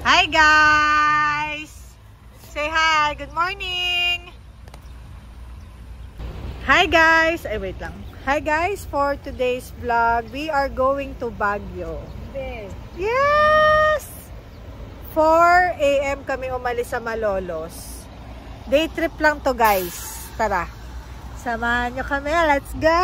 Hi guys! Say hi! Good morning! Hi guys! Ay wait lang. Hi guys! For today's vlog, we are going to Baguio. Yes! 4 AM kami umalis sa Malolos. Day trip lang to guys. Tara! Samahan nyo kami. Let's go!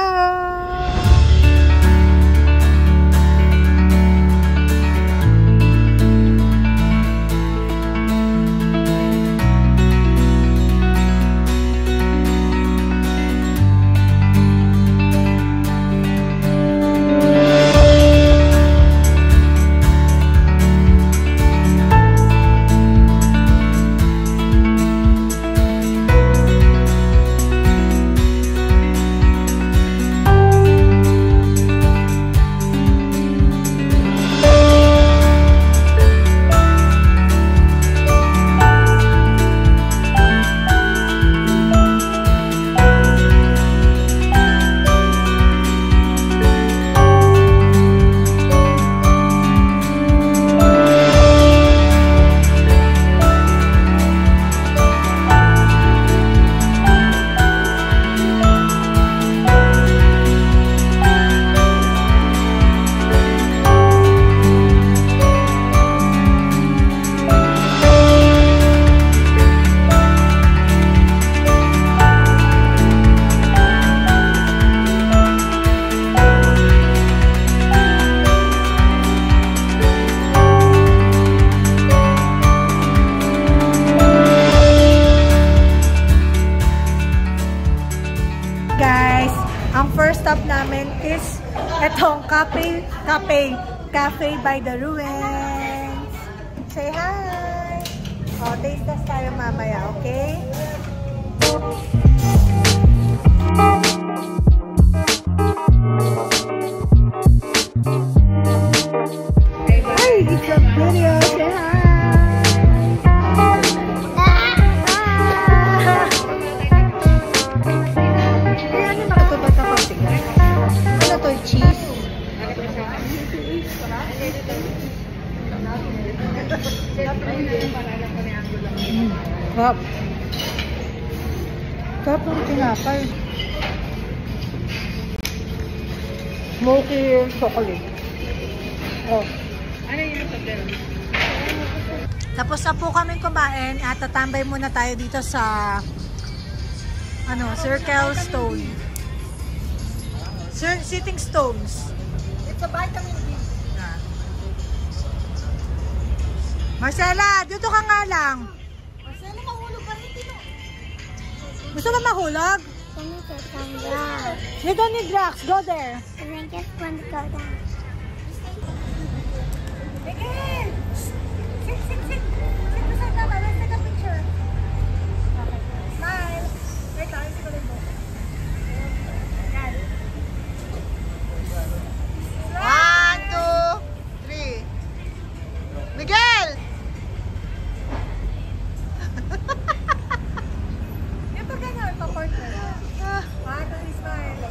Ang first stop namin is etong cafe by the ruins. Say hi! O, taste test tayo mamaya, okay? Hi! It's a video! Say hi! Sarap. Sarap ng tinapay. Smoky chocolate. Oh. Ano yung pagdero? Tapos na po kami kumain at tatambay muna tayo dito sa Circle Stone. Sitting Stones. It's a vitamin D. Marcela, dito ka nga lang. Marcela, mahulog ka rin dito. Gusto mo mahulog? You don't need rocks. Go there. I just want to go down. Miguel! Sit. Sit beside Mama. Let's take a picture. Okay. Smile. Wait lang. Isi ko rin mo. Yan. 1, 2, 3. Miguel! Yung pag gano'n, pa-partner. Smile.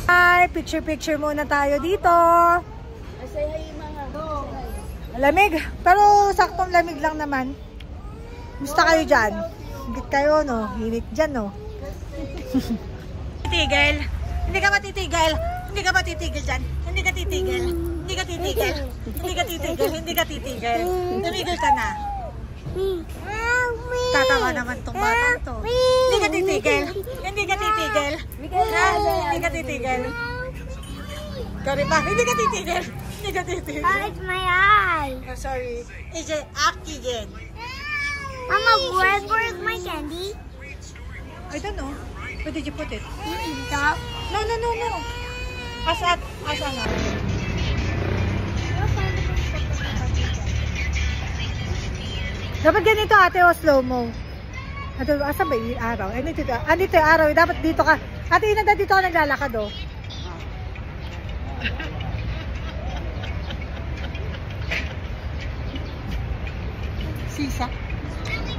Hi! Picture muna tayo dito. Say hi, mga. Lamig. Pero saktong lamig lang naman. Musta kayo dyan? Higit kayo, no? Hinit dyan, no? Titigil. Hindi ka matitigil. Hindi ka matitigil dyan. Hindi ka titigil. Hindi ka titigil. Hindi ka titigil. Hindi ka titigil. Tumigil ka na. Tatawa naman tong batang to. Hindi ka titigil. Hindi ka titigil. Hindi ka titigil. Sorry ba? Hindi ka titigil. Hindi ka titigil. Oh, it's my eye. Oh, sorry. It's an oxygen. Mama, where's my candy? I don't know. Where did you put it? Top. No. Asa na? Dapat ganito ate o slow-mo. Asa ba yung araw? Andito yung araw. Dapat dito ka. Ate, inanda dito ka naglalakad o. Sisa.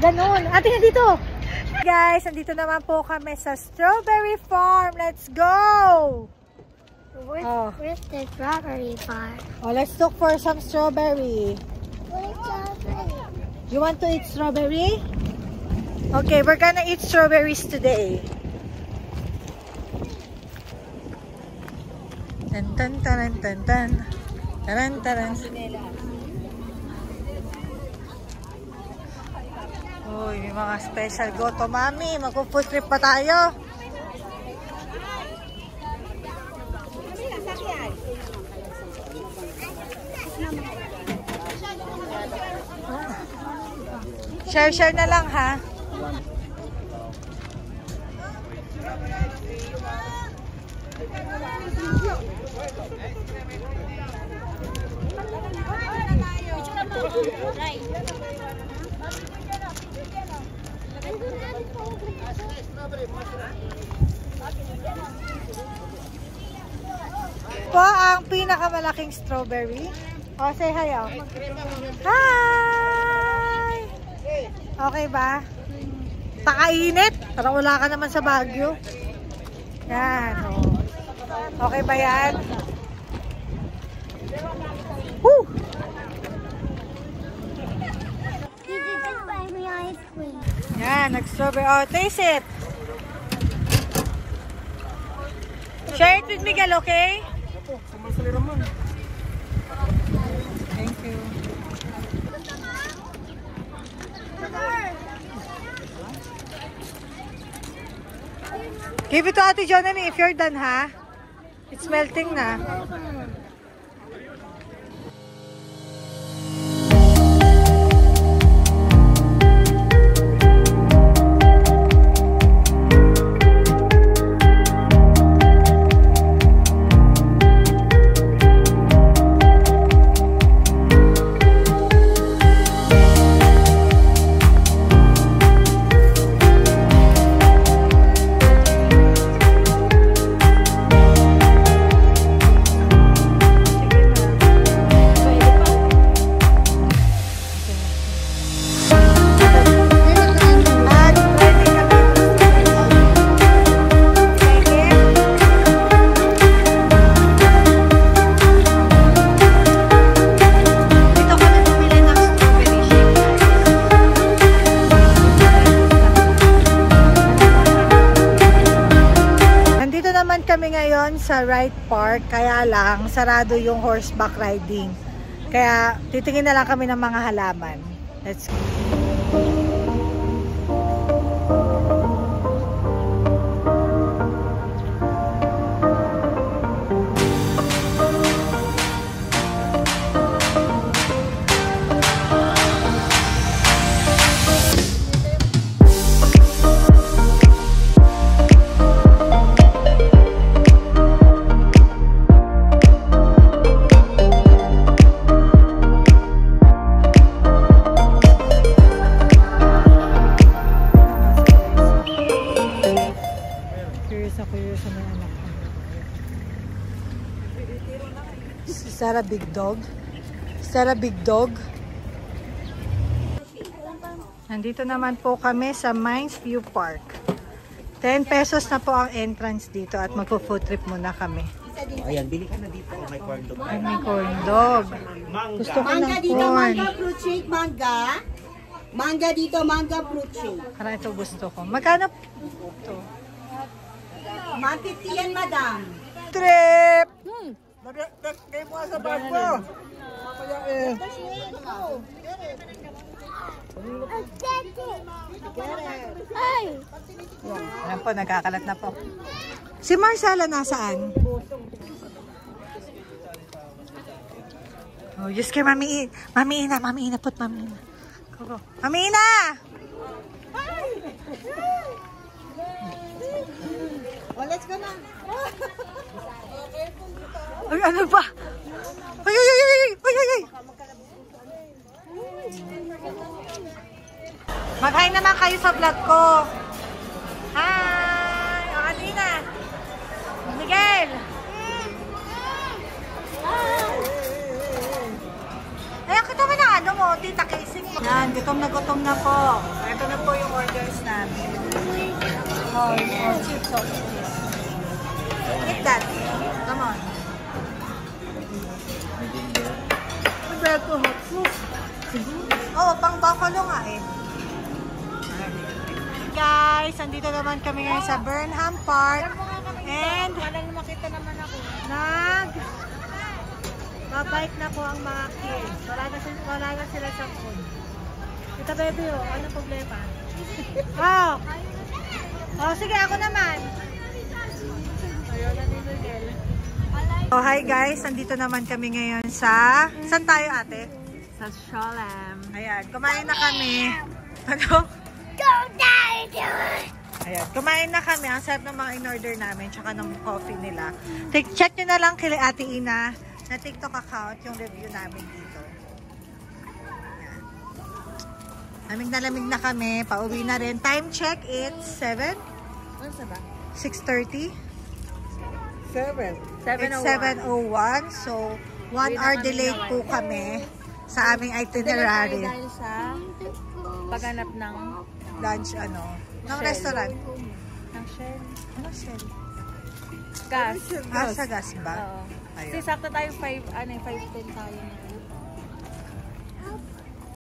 Ganon. Ate, dito. Guys, andito naman po kami sa Strawberry Farm. Let's go! Where's the strawberry part? Oh, let's look for some strawberry. Where's strawberry? You want to eat strawberry? Okay, we're gonna eat strawberries today. Tan tan tan tan tan. Taran taran. Uy, may mga special goto, mami. Magpo-food trip pa tayo. Share na lang, ha? Po ang pinakamalaking strawberry. Oh, say hi, oh. Hi! Okay ba? Pakainit. Parang wala ka naman sa Baguio. Yan, oh. Okay ba yan? Woo! Did you just buy me ice cream? Yan, nag-strawberry. Oh, taste it. Share it with Miguel, okay? Thank you. Give it to Ate Jonami if you're done, ha? It's melting na. Kami ngayon sa Wright Park, kaya lang sarado yung horseback riding. Kaya titingin na lang kami ng mga halaman. Let's go. Sarah Big Dog. Sarah Big Dog. Nandito naman po kami sa Mines View Park. 10 pesos na po ang entrance dito at magpo-food trip muna kami. Ayan, bili ka na dito. May corn dog. Ay, may corn dog. Gusto ko ng Mangga dito, corn. mangga fruit shake, mangga. Mangga dito, mangga fruit shake. Parang ito gusto ko. Magkano ito? 150 yan, madam. Trip! Nag-game mo sa bag mo. Ayan po, nagkakalat na po. Si Marcela nasaan? Oh, just kay Mami Ina. Mami Ina, put Mami Ina. Go. Mami Ina! Oh, let's go na. Ay, ano ba? Ay, ay, ay, ay, ay, ay, ay. Mag-hi naman kayo sa vlog ko. Hi! O, Alina. Miguel. Ay, ang kita mo na ano mo, tita casing mo. Yan, gutom na po. Ito na po yung orders namin. Oh, chips. Eat that. Come on. to hot soup. Oo, pang buffalo nga eh. Guys, andito naman kami ngayon sa Burnham Park. And makita naman ako. babike na po ang mga kids. Wala na sila sa phone. Ito baby oh, ano problema? Oh. Oh, sige ako naman. Ayaw na ni Miguel. Oh, hi guys, andito naman kami ngayon sa... Saan tayo ate? Sa Sholem. Ayan, kumain na kami. Ano? Ayan, kumain na kami. Ang sarap ng mga in-order namin, tsaka ng coffee nila. Check nyo na lang kay Ate Ina na TikTok account yung review namin dito. Ayan. Lamig na kami. Pauwi na rin. Time check, it's 7? Ano sa ba? 6:30? 7. It's 7:01. So, 1 hour delay po kami sa aming itinerary. Dahil sa paghanap ng Lunch, ano? Ng Shell. restaurant. ng Shell. Ano, Shell? Gas. Ah, sa gas ba? Oo. Ayun. Kasi sakto tayo 5:10 tayo.